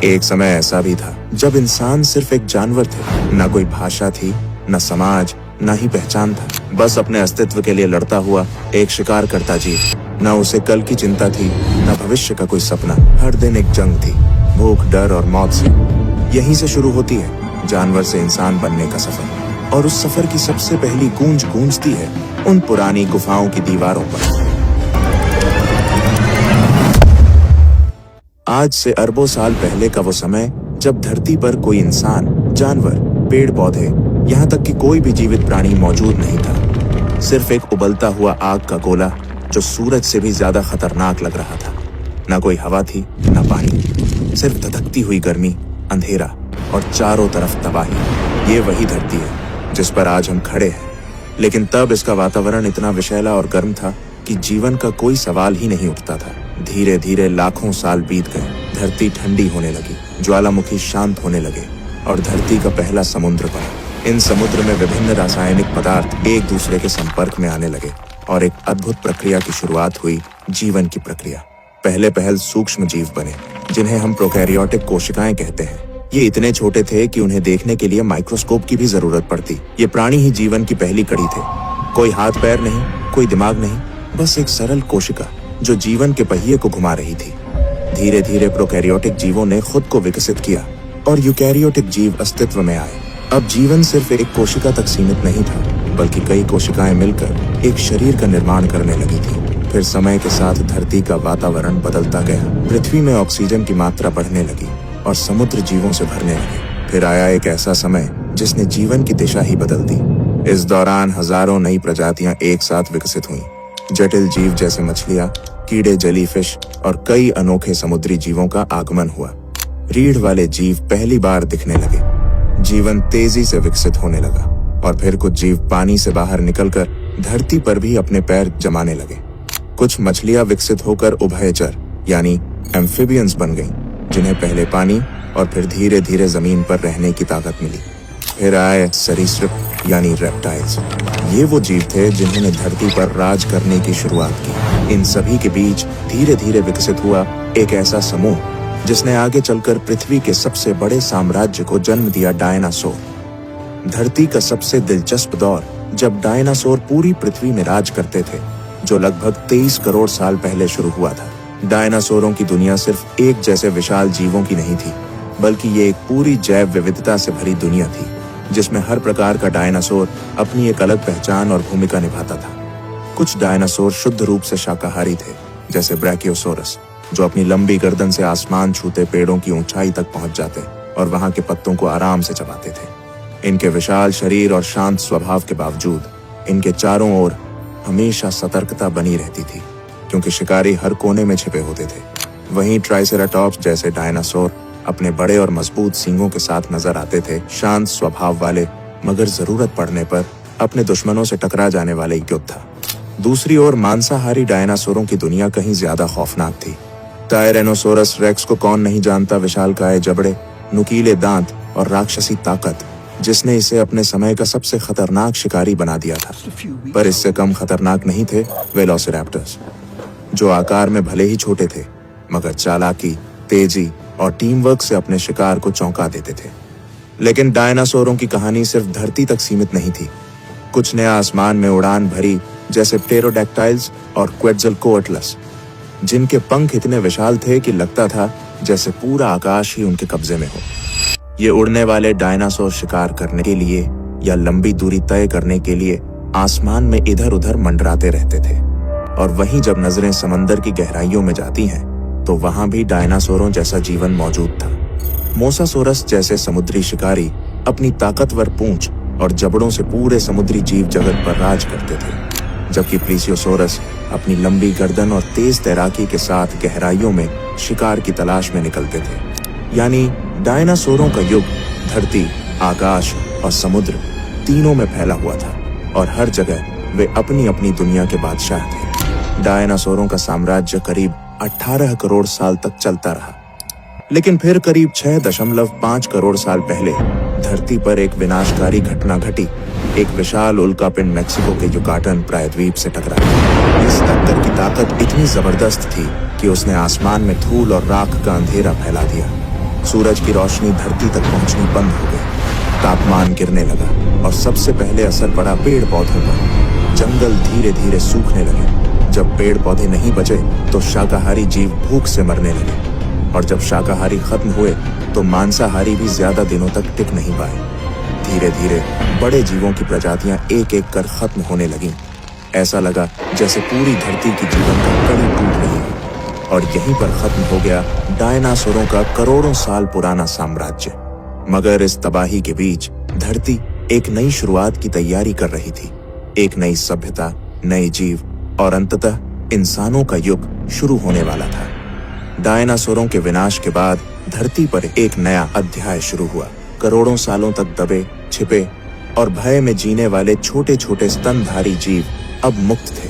एक समय ऐसा भी था जब इंसान सिर्फ एक जानवर थे। न कोई भाषा थी, न समाज, न ही पहचान था। बस अपने अस्तित्व के लिए लड़ता हुआ एक शिकार करता जीव। न उसे कल की चिंता थी, न भविष्य का कोई सपना। हर दिन एक जंग थी, भूख, डर और मौत से। यहीं से शुरू होती है जानवर से इंसान बनने का सफर। और उस सफर की सबसे पहली गूंज गूंजती है उन पुरानी गुफाओं की दीवारों पर। आज से अरबों साल पहले का वो समय जब धरती पर कोई इंसान, जानवर, पेड़ पौधे, यहाँ तक कि कोई भी जीवित प्राणी मौजूद नहीं था। सिर्फ एक उबलता हुआ आग का गोला जो सूरज से भी ज्यादा खतरनाक लग रहा था। न कोई हवा थी, न पानी, सिर्फ धधकती हुई गर्मी, अंधेरा और चारों तरफ तबाही। ये वही धरती है जिस पर आज हम खड़े हैं। लेकिन तब इसका वातावरण इतना विषैला और गर्म था कि जीवन का कोई सवाल ही नहीं उठता था। धीरे धीरे लाखों साल बीत गए। धरती ठंडी होने लगी, ज्वालामुखी शांत होने लगे और धरती का पहला समुद्र बना। इन समुद्र में विभिन्न रासायनिक पदार्थ एक दूसरे के संपर्क में आने लगे और एक अद्भुत प्रक्रिया की शुरुआत हुई, जीवन की प्रक्रिया। पहले पहल सूक्ष्म जीव बने जिन्हें हम प्रोकैरियोटिक कोशिकाएं कहते हैं। ये इतने छोटे थे कि उन्हें देखने के लिए माइक्रोस्कोप की भी जरूरत पड़ती। ये प्राणी ही जीवन की पहली कड़ी थे। कोई हाथ पैर नहीं, कोई दिमाग नहीं, बस एक सरल कोशिका जो जीवन के पहिए को घुमा रही थी। धीरे धीरे प्रोकैरियोटिक जीवों ने खुद को विकसित किया और यूकैरियोटिक जीव अस्तित्व में आए। अब जीवन सिर्फ एक कोशिका तक सीमित नहीं था, बल्कि कई कोशिकाएं मिलकर एक शरीर का निर्माण करने लगी थी। फिर समय के साथ धरती का वातावरण बदलता गया। पृथ्वी में ऑक्सीजन की मात्रा बढ़ने लगी और समुद्र जीवों से भरने लगे। फिर आया एक ऐसा समय जिसने जीवन की दिशा ही बदल दी। इस दौरान हजारों नई प्रजातियां एक साथ विकसित हुईं। जटिल जीव जैसे मछलियां, कीड़े, जेलीफिश और कई अनोखे समुद्री जीवों का आगमन हुआ। रीढ़ वाले जीव पहली बार दिखने लगे। जीवन तेजी से विकसित होने लगा और फिर कुछ जीव पानी से बाहर निकलकर धरती पर भी अपने पैर जमाने लगे। कुछ मछलियां विकसित होकर उभयचर यानी एम्फिबियंस बन गईं, जिन्हें पहले पानी और फिर धीरे धीरे जमीन पर रहने की ताकत मिली। फिर आए सरीसृप यानी रेप्टाइल्स। ये वो जीव थे जिन्होंने धरती पर राज करने की शुरुआत की। इन सभी के बीच धीरे धीरे विकसित हुआ एक ऐसा समूह जिसने आगे चलकर पृथ्वी के सबसे बड़े साम्राज्य को जन्म दिया, डायनासोर। धरती का सबसे दिलचस्प दौर जब डायनासोर पूरी पृथ्वी में राज करते थे, जो लगभग 23 करोड़ साल पहले शुरू हुआ था। डायनासोरों की दुनिया सिर्फ एक जैसे विशाल जीवों की नहीं थी, बल्कि ये एक पूरी जैव विविधता से भरी दुनिया थी, जिसमें हर प्रकार का डायनासोर अपनी एक अलग पहचान और भूमिका निभाता था। कुछ डायनासोर शुद्ध रूप से शाकाहारी थे, जैसे ब्रैकियोसोरस, जो अपनी लंबी गर्दन से आसमान छूते पेड़ों की ऊंचाई तक पहुंच जाते और वहां के पत्तों को आराम से चबाते थे। इनके विशाल शरीर और शांत स्वभाव के बावजूद इनके चारों ओर हमेशा सतर्कता बनी रहती थी, क्योंकि शिकारी हर कोने में छिपे होते थे। वहीं ट्राइसेराटॉप्स जैसे डायनासोर अपने बड़े और मजबूत सींगों के साथ नजर आते थे, शांत स्वभाव वाले, मगर जरूरत पड़ने पर अपने दुश्मनों से टकरा जाने वाले योद्धा। दूसरी ओर मांसाहारी डायनासोरों की दुनिया कहीं ज्यादा खौफनाक थी। टायरेनोसोरस रेक्स को कौन नहीं जानता, विशालकाय जबड़े, नुकीले दांत और राक्षसी ताकत, जिसने इसे अपने समय का सबसे खतरनाक शिकारी बना दिया था। पर इससे कम खतरनाक नहीं थे वेलोसिरैप्टर्स, जो आकार में भले ही छोटे थे, मगर चालाकी, तेजी और टीम वर्क से अपने शिकार को चौंका देते थे। लेकिन डायनासोरों की कहानी सिर्फ धरती तक सीमित नहीं थी। कुछ ने आसमान में उड़ान भरी, जैसे प्टेरोडैक्टाइल्स और क्वेट्ज़लकोअट्लस, जिनके पंख इतने विशाल थे कि लगता था जैसे पूरा आकाश ही उनके कब्जे में हो। ये उड़ने वाले डायनासोर शिकार करने के लिए या लंबी दूरी तय करने के लिए आसमान में इधर उधर मंडराते रहते थे। और वहीं जब नजरें समंदर की गहराइयों में जाती हैं, तो वहां भी डायनासोरों जैसा जीवन मौजूद था। मोसासोरस जैसे समुद्री शिकारी अपनी ताकतवर पूंछ और जबड़ों से पूरे समुद्री जीव जगत पर राज करते थे, जबकि प्लीसियोसोरस अपनी लंबी गर्दन और तेज तैराकी के साथ गहराइयों में शिकार की तलाश में निकलते थे। यानी डायनासोरों का युग धरती, आकाश और समुद्र तीनों में फैला हुआ था और हर जगह वे अपनी अपनी दुनिया के बादशाह थे। डायनासोरों का साम्राज्य करीब 18 करोड़ साल तक चलता रहा, लेकिन फिर करीब 6.5 करोड़ साल पहले धरती पर एक विनाशकारी घटना घटी। एक विशाल उल्कापिंड मेक्सिको के युकाटन प्रायद्वीप से टकराया। इस टक्कर की ताकत इतनी जबरदस्त थी कि उसने आसमान में धूल और राख का अंधेरा फैला दिया। सूरज की रोशनी धरती तक पहुंचनी बंद हो गई, तापमान गिरने लगा और सबसे पहले असर पड़ा पेड़ पौधों पर। जंगल धीरे धीरे सूखने लगे। जब पेड़ पौधे नहीं बचे तो शाकाहारी जीव भूख से मरने लगे, और जब शाकाहारी खत्म हुए तो मांसाहारी भी ज्यादा दिनों तक टिक नहीं पाए। धीरे धीरे बड़े जीवों की प्रजातियां एक एक कर खत्म होने लगीं। ऐसा लगा जैसे पूरी धरती की जीवन का कड़ी टूट रही है। और यहीं पर खत्म हो गया डायनासोरों का करोड़ों साल पुराना साम्राज्य। मगर इस तबाही के बीच धरती एक नई शुरुआत की तैयारी कर रही थी। एक नई सभ्यता, नए जीव और अंततः इंसानों का युग शुरू होने वाला था। डायनासोरों के विनाश के बाद धरती पर एक नया अध्याय शुरू हुआ। करोड़ों सालों तक दबे, छिपे और भय में जीने वाले छोटे छोटे स्तनधारी जीव अब मुक्त थे।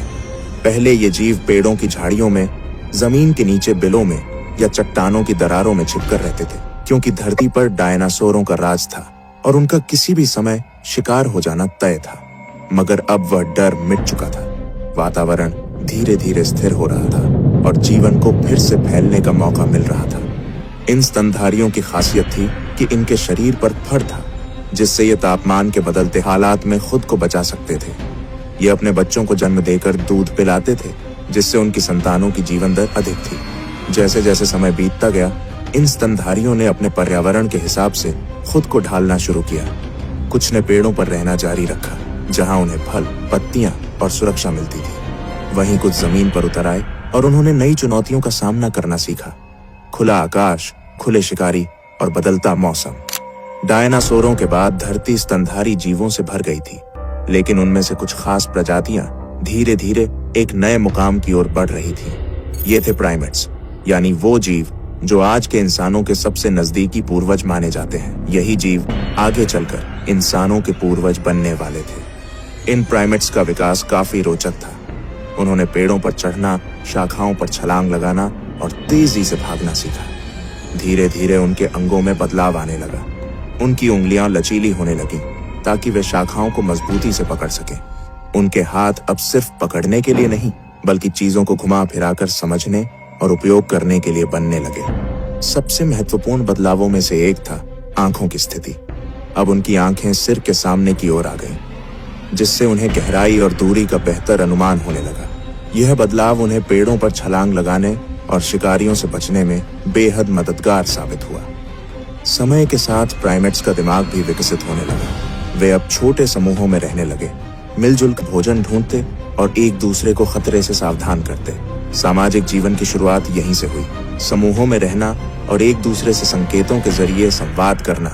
पहले ये जीव पेड़ों की झाड़ियों में, जमीन के नीचे बिलों में या चट्टानों की दरारों में छिपकर रहते थे, क्योंकि धरती पर डायनासोरों का राज था और उनका किसी भी समय शिकार हो जाना तय था। मगर अब वह डर मिट चुका था। वातावरण धीरे धीरे स्थिर हो रहा था और जीवन को फिर से फैलने का मौका मिल रहा था। इन स्तनधारियों की खासियत थी कि इनके शरीर पर फर था, जिससे ये तापमान के बदलते हालात में खुद को बचा सकते थे। ये अपने बच्चों को जन्म देकर दूध पिलाते थे, जिससे उनकी संतानों की जीवन दर अधिक थी। जैसे जैसे समय बीतता गया, इन स्तनधारियों ने अपने पर्यावरण के हिसाब से खुद को ढालना शुरू किया। कुछ ने पेड़ों पर रहना जारी रखा, जहां उन्हें फल, पत्तियां और सुरक्षा मिलती थी। वहीं कुछ जमीन पर उतर आए और उन्होंने नई चुनौतियों का सामना करना सीखा। खुला आकाश, खुले शिकारी और बदलता मौसम। डायनासोरों के बाद धरती स्तनधारी जीवों से भर गई थी, लेकिन उनमें से कुछ खास प्रजातियां धीरे धीरे एक नए मुकाम की ओर बढ़ रही थी। ये थे प्राइमेट्स, यानी वो जीव जो आज के इंसानों के सबसे नजदीकी पूर्वज माने जाते हैं। यही जीव आगे चलकर इंसानों के पूर्वज बनने वाले थे। इन प्राइमेट्स का विकास काफी रोचक था। उन्होंने पेड़ों पर चढ़ना, शाखाओं पर छलांग लगाना और तेजी से भागना सीखा। धीरे धीरे उनके अंगों में बदलाव आने लगा। उनकी उंगलियां लचीली होने लगीं ताकि वे शाखाओं को मजबूती से पकड़ सकें। उनके हाथ अब सिर्फ पकड़ने के लिए नहीं, बल्कि चीजों को घुमा फिराकर समझने और उपयोग करने के लिए बनने लगे। सबसे महत्वपूर्ण बदलावों में से एक था आंखों की स्थिति। अब उनकी आंखें सिर के सामने की ओर आ गईं, जिससे उन्हें गहराई और दूरी का बेहतर अनुमान होने लगा। यह बदलाव उन्हें पेड़ों पर छलांग लगाने और शिकारियों से बचने में बेहद मददगार साबित हुआ। समय के साथ प्राइमेट्स का दिमाग भी विकसित होने लगा। वे अब छोटे समूहों में रहने लगे, मिलजुल कर भोजन ढूंढते और एक दूसरे को खतरे से सावधान करते। सामाजिक जीवन की शुरुआत यहीं से हुई। समूहों में रहना और एक दूसरे से संकेतों के जरिए संवाद करना।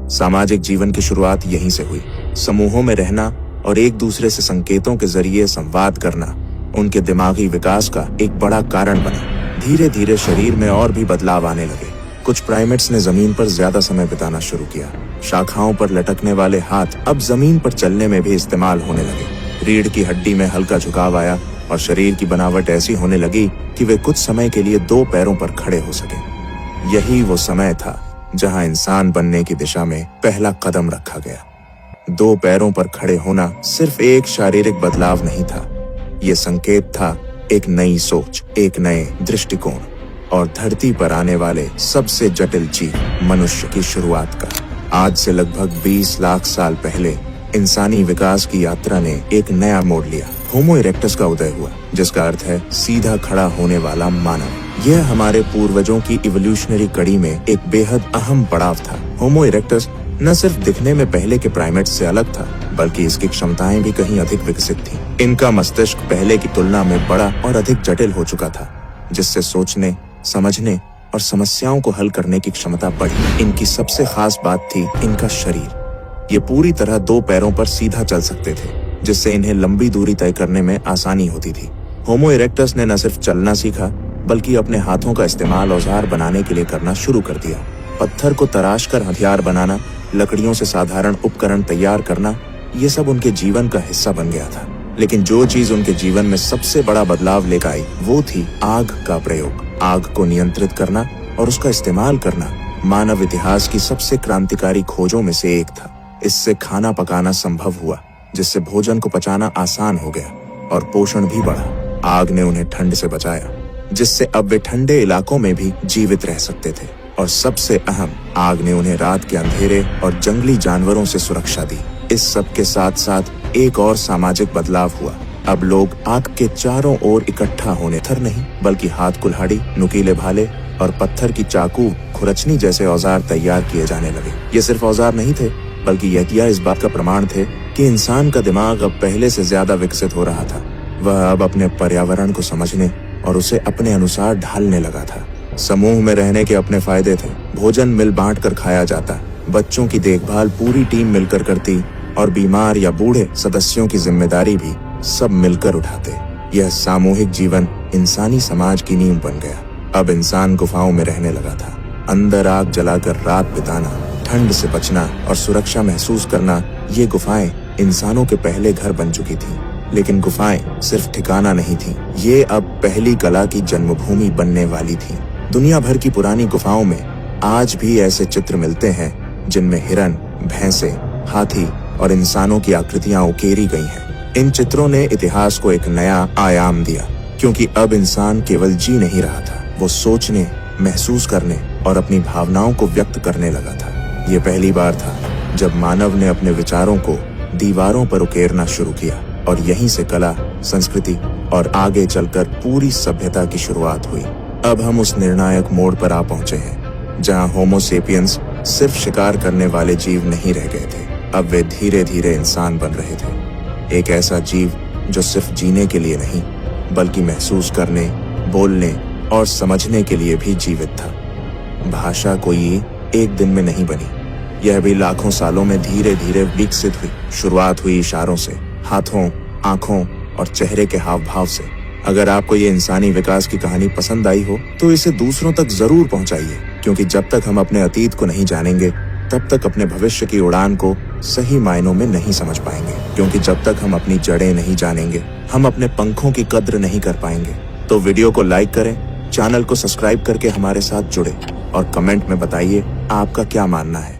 सामाजिक जीवन की शुरुआत यहीं से हुई। समूहों में रहना और एक दूसरे से संकेतों के जरिए संवाद करना उनके दिमागी विकास का एक बड़ा कारण बना। धीरे धीरे शरीर में और भी बदलाव आने लगे। कुछ प्राइमेट्स ने जमीन पर ज्यादा समय बिताना शुरू किया। शाखाओं पर लटकने वाले हाथ अब जमीन पर चलने में भी इस्तेमाल होने लगे। रीढ़ की हड्डी में हल्का झुकाव आया और शरीर की बनावट ऐसी होने लगी कि वे कुछ समय के लिए दो पैरों पर खड़े हो सके। यही वो समय था जहां इंसान बनने की दिशा में पहला कदम रखा गया। दो पैरों पर खड़े होना सिर्फ एक शारीरिक बदलाव नहीं था, ये संकेत था एक नई सोच, एक नए दृष्टिकोण और धरती पर आने वाले सबसे जटिल जीव मनुष्य की शुरुआत का। आज से लगभग 20 लाख साल पहले इंसानी विकास की यात्रा ने एक नया मोड़ लिया। होमो इरेक्टस का उदय हुआ, जिसका अर्थ है सीधा खड़ा होने वाला मानव। यह हमारे पूर्वजों की इवोल्यूशनरी कड़ी में एक बेहद अहम पड़ाव था। होमो इरेक्टस न सिर्फ दिखने में पहले के प्राइमेट्स से अलग था, बल्कि इसकी क्षमताएं भी कहीं अधिक विकसित थीं। इनका मस्तिष्क पहले की तुलना में बड़ा और अधिक जटिल हो चुका था, जिससे सोचने, समझने और समस्याओं को हल करने की क्षमता बढ़ी। इनकी सबसे खास बात थी इनका शरीर। ये पूरी तरह दो पैरों पर सीधा चल सकते थे, जिससे इन्हें लंबी दूरी तय करने में आसानी होती थी। होमो इरेक्टस ने न सिर्फ चलना सीखा, बल्कि अपने हाथों का इस्तेमाल औजार बनाने के लिए करना शुरू कर दिया। पत्थर को तराश कर हथियार बनाना, लकड़ियों से साधारण उपकरण तैयार करना, ये सब उनके जीवन का हिस्सा बन गया था। लेकिन जो चीज उनके जीवन में सबसे बड़ा बदलाव लेकर आई, वो थी आग का प्रयोग। आग को नियंत्रित करना और उसका इस्तेमाल करना मानव इतिहास की सबसे क्रांतिकारी खोजों में से एक था। इससे खाना पकाना संभव हुआ, जिससे भोजन को पचाना आसान हो गया और पोषण भी बढ़ा। आग ने उन्हें ठंड से बचाया, जिससे अब वे ठंडे इलाकों में भी जीवित रह सकते थे और सबसे अहम, आग ने उन्हें रात के अंधेरे और जंगली जानवरों से सुरक्षा दी। इस सब के साथ साथ एक और सामाजिक बदलाव हुआ। अब लोग आग के चारों ओर इकट्ठा होने थर नहीं, बल्कि हाथ कुल्हाड़ी, नुकीले भाले और पत्थर की चाकू, खुरचनी जैसे औजार तैयार किए जाने लगे। ये सिर्फ औजार नहीं थे, बल्कि यह इस बात का प्रमाण थे कि इंसान का दिमाग अब पहले से ज्यादा विकसित हो रहा था। वह अब अपने पर्यावरण को समझने और उसे अपने अनुसार ढालने लगा था। समूह में रहने के अपने फायदे थे। भोजन मिल बांट कर खाया जाता, बच्चों की देखभाल पूरी टीम मिलकर करती और बीमार या बूढ़े सदस्यों की जिम्मेदारी भी सब मिलकर उठाते। यह सामूहिक जीवन इंसानी समाज की नींव बन गया। अब इंसान गुफाओं में रहने लगा था। अंदर आग जलाकर रात बिताना, ठंड से बचना और सुरक्षा महसूस करना, ये गुफाएं इंसानों के पहले घर बन चुकी थीं। लेकिन गुफाएं सिर्फ ठिकाना नहीं थीं, ये अब पहली कला की जन्मभूमि बनने वाली थीं। दुनिया भर की पुरानी गुफाओं में आज भी ऐसे चित्र मिलते हैं जिनमें हिरन, भैंसे, हाथी और इंसानों की आकृतियां उकेरी गई हैं। इन चित्रों ने इतिहास को एक नया आयाम दिया, क्योंकि अब इंसान केवल जी नहीं रहा था, वो सोचने, महसूस करने और अपनी भावनाओं को व्यक्त करने लगा था। ये पहली बार था जब मानव ने अपने विचारों को दीवारों पर उकेरना शुरू किया, और यहीं से कला, संस्कृति और आगे चलकर पूरी सभ्यता की शुरुआत हुई। अब हम उस निर्णायक मोड़ पर आ पहुंचे हैं जहां होमो सेपियंस सिर्फ शिकार करने वाले जीव नहीं रह गए थे। अब वे धीरे धीरे इंसान बन रहे थे, एक ऐसा जीव जो सिर्फ जीने के लिए नहीं, बल्कि महसूस करने, बोलने और समझने के लिए भी जीवित था। भाषा कोई एक दिन में नहीं बनी, यह भी लाखों सालों में धीरे धीरे विकसित हुई। शुरुआत हुई इशारों से, हाथों, आंखों और चेहरे के हाव भाव से। अगर आपको ये इंसानी विकास की कहानी पसंद आई हो तो इसे दूसरों तक जरूर पहुंचाइए, क्योंकि जब तक हम अपने अतीत को नहीं जानेंगे तब तक अपने भविष्य की उड़ान को सही मायनों में नहीं समझ पाएंगे। क्योंकि जब तक हम अपनी जड़ें नहीं जानेंगे, हम अपने पंखों की कद्र नहीं कर पाएंगे। तो वीडियो को लाइक करें, चैनल को सब्सक्राइब करके हमारे साथ जुड़े और कमेंट में बताइए आपका क्या मानना है।